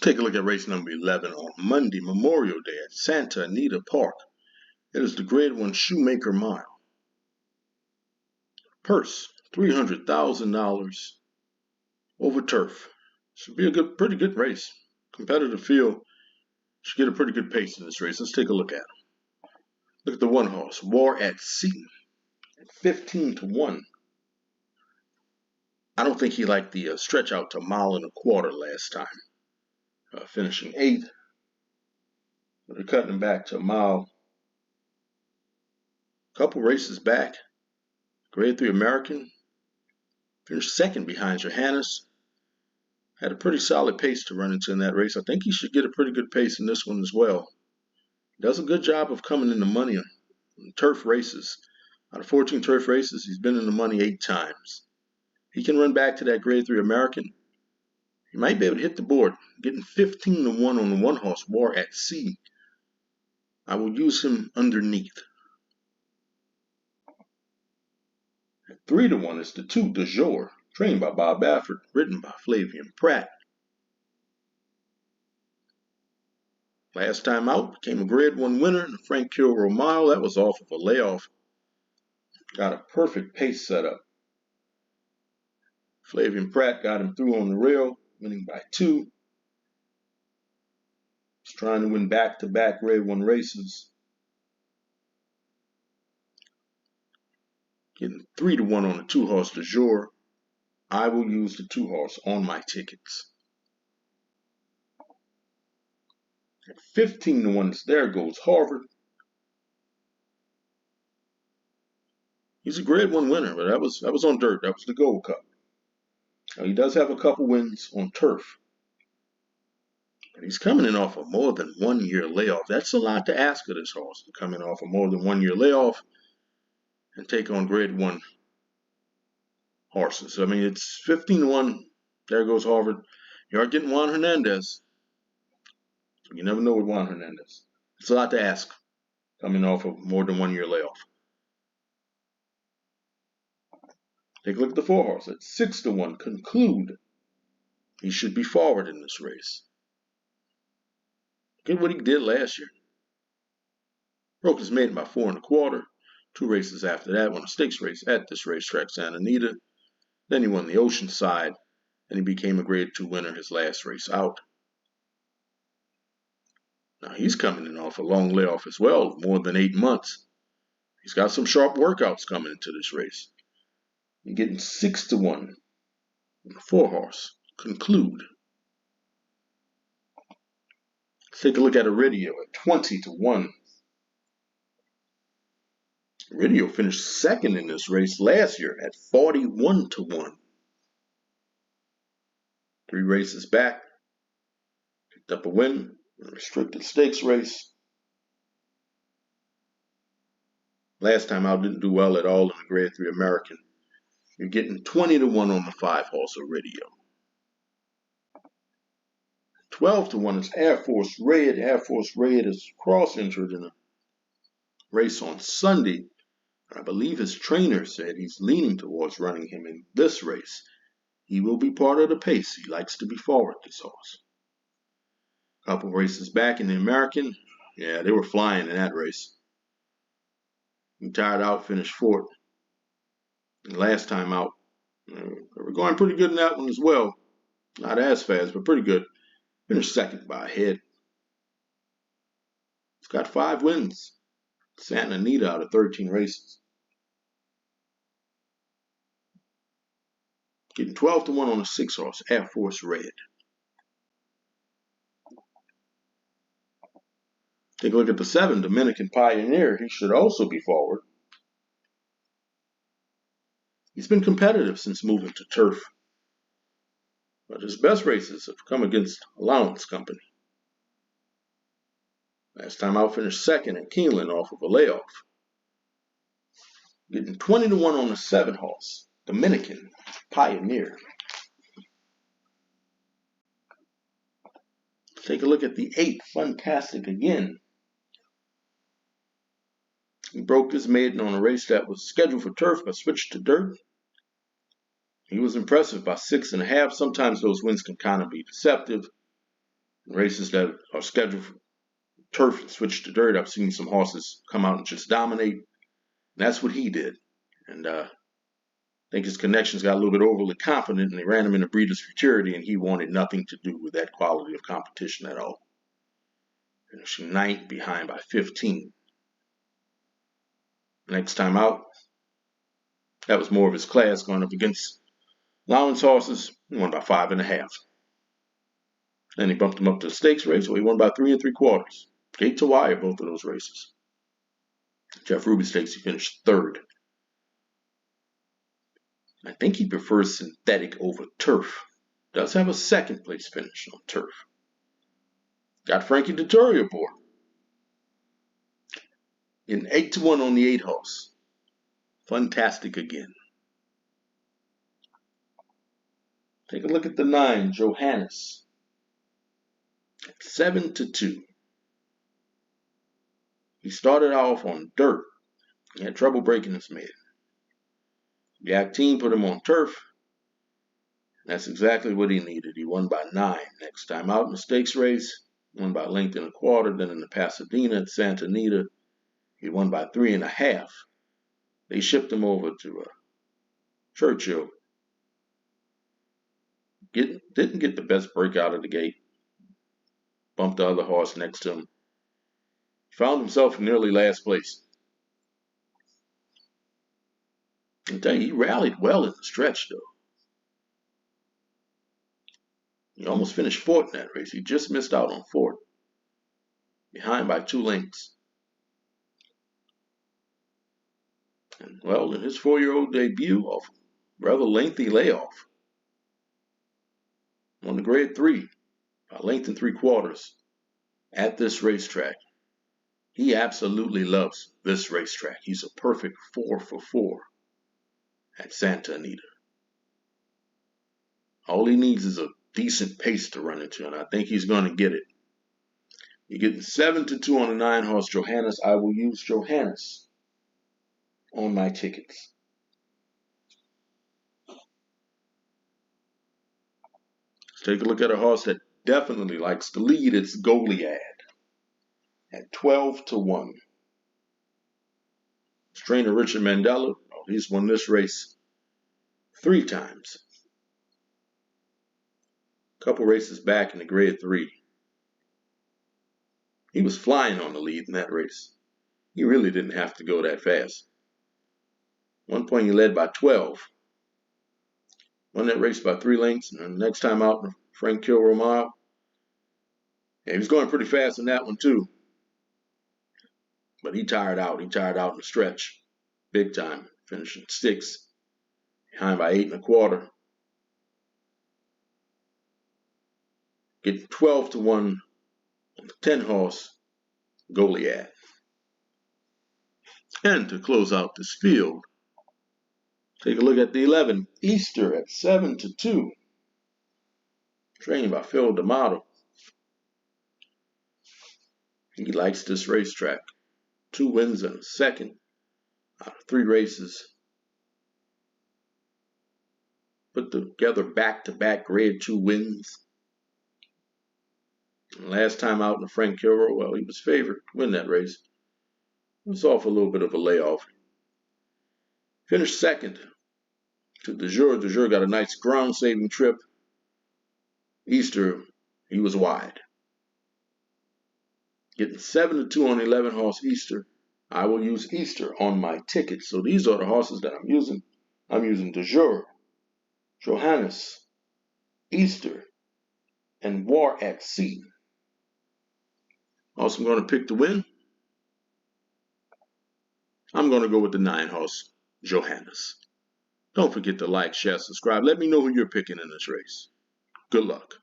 Take a look at race number 11 on Monday, Memorial Day at Santa Anita Park. It is the Grade 1 Shoemaker Mile. Purse, $300,000 over turf. Should be a pretty good race. Competitive field. Should get a pretty good pace in this race. Let's take a look at him. Look at the one horse, War at Sea, at 15 to 1. I don't think he liked the stretch out to a mile and a quarter last time. Finishing 8th. But they're cutting him back to a mile. Couple races back. Grade 3 American. Finished 2nd behind Johannes. Had a pretty solid pace to run into in that race. I think he should get a pretty good pace in this one as well. He does a good job of coming in the money on turf races. Out of 14 turf races, he's been in the money 8 times. He can run back to that Grade 3 American. He might be able to hit the board, getting 15 to 1 on the one horse, War at Sea. I will use him underneath. At 3 to 1 is the 2, De Jour, trained by Bob Baffert, ridden by Flavian Pratt. Last time out, became a Grade 1 winner in the Frank Kilroy Mile. That was off of a layoff. Got a perfect pace set up. Flavian Pratt got him through on the rail, winning by 2. He's trying to win back-to-back Grade 1 races. Getting 3 to 1 on the 2 horse De Jour. I will use the 2 horse on my tickets. At 15 to 1, there goes Harvard. He's a Grade 1 winner, but that was on dirt. That was the Gold Cup. Now, he does have a couple wins on turf. But he's coming in off a more than 1 year layoff. That's a lot to ask of this horse, coming off a more than 1 year layoff and take on Grade 1 horses. I mean, it's 15 to 1. There goes Harvard. You are getting Juan Hernandez. So you never know with Juan Hernandez. It's a lot to ask coming off of more than 1 year layoff. Take a look at the 4 horse. At 6 to 1, Conclude. He should be forward in this race. Look at what he did last year. Broke his maiden by 4 1/4. 2 races after that, won a stakes race at this racetrack, Santa Anita. Then he won the Oceanside, and he became a Grade 2 winner his last race out. Now he's coming in off a long layoff as well, more than 8 months. He's got some sharp workouts coming into this race. You're getting 6 to 1 on the 4 horse, Conclude. Let's take a look at Rideo at 20 to 1. Rideo finished 2nd in this race last year at 41 to 1. 3 races back. Picked up a win in a restricted stakes race. Last time out didn't do well at all in the Grade 3 American. You're getting 20 to 1 on the 5 horse of Rideo. 12 to 1 is Air Force Red. Air Force Red is cross-injured in a race on Sunday. I believe his trainer said he's leaning towards running him in this race. He will be part of the pace. He likes to be forward, this horse. A couple races back in the American. Yeah, they were flying in that race. He tired out, finished 4th. And last time out, they were going pretty good in that one as well. Not as fast, but pretty good. Finished 2nd by a head. He's got 5 wins. Santa Anita out of 13 races. Getting 12 to 1 on the 6 horse, Air Force Red. Take a look at the 7, Dominican Pioneer. He should also be forward. He's been competitive since moving to turf. But his best races have come against Allowance Company. Last time out, finished 2nd at Keeneland off of a layoff. Getting 20 to 1 on the 7 horse, Dominican Pioneer. Take a look at the 8, Fantastic Again. He broke his maiden on a race that was scheduled for turf but switched to dirt. He was impressive by 6 1/2. Sometimes those wins can kind of be deceptive. Races that are scheduled for turf and switch to dirt, I've seen some horses come out and just dominate. And that's what he did. And I think his connections got a little bit overly confident, and they ran him into breeders' futurity, and he wanted nothing to do with that quality of competition at all. Finishing 9th behind by 15. Next time out, that was more of his class, going up against Lowndes horses. He won by 5.5. Then he bumped him up to the stakes race, where he won by 3 3/4. Gate to wire, both of those races. Jeff Ruby Stakes, he finished 3rd. I think he prefers synthetic over turf. Does have a 2nd place finish on turf. Got Frankie Dettori aboard. In 8-1 on the 8 horse. Fantastic again. Take a look at the 9, Johannes. At 7-2. He started off on dirt. He had trouble breaking his maiden. The Yak team put him on turf. That's exactly what he needed. He won by 9. Next time out in the stakes race, won by 1.25 lengths. Then in the Pasadena at Santa Anita, he won by 3.5. They shipped him over to Churchill. Didn't get the best break out of the gate. Bumped the other horse next to him. He found himself in nearly last place. I tell you, he rallied well in the stretch, though. He almost finished 4th in that race. He just missed out on 4th. Behind by 2 lengths. And, well, in his 4-year-old debut, off a rather lengthy layoff, on the grade 3, by 1 3/4 lengths at this racetrack. He absolutely loves this racetrack. He's a perfect 4 for 4 at Santa Anita. All he needs is a decent pace to run into, and I think he's going to get it. You're getting 7-2 on the 9 horse Johannes. I will use Johannes on my tickets. Let's take a look at a horse that definitely likes to lead. It's Goliad at 12-1. His trainer Richard Mandela, he's won this race 3 times. A couple races back in the grade 3. He was flying on the lead in that race. He really didn't have to go that fast. One point he led by 12. Won that race by 3 lengths, and the next time out, Frank Kilroy Mile. Yeah, he was going pretty fast in that one too. But he tired out. He tired out in the stretch. Big time. Finishing 6th. Behind by 8 1/4. Getting 12-1 on the 10 horse Goliad. And to close out this field, take a look at the 11, Easter at 7-2. Trained by Phil D'Amato. He likes this racetrack. 2 wins and a 2nd out of 3 races. Put together back-to-back grade 2 wins. And last time out in the Frank Kilroy, well, he was favored to win that race. It was off a little bit of a layoff. Finished 2nd to De Jure. De Jure got a nice ground-saving trip. Easter, he was wide. Getting 7-2 on the 11 horse Easter. I will use Easter on my ticket. So these are the horses that I'm using. I'm using De Jure, Johannes, Easter, and War at Sea. Also, I'm going to pick the win. I'm going to go with the 9 horse Johannes. Don't forget to like, share, subscribe. Let me know who you're picking in this race. Good luck.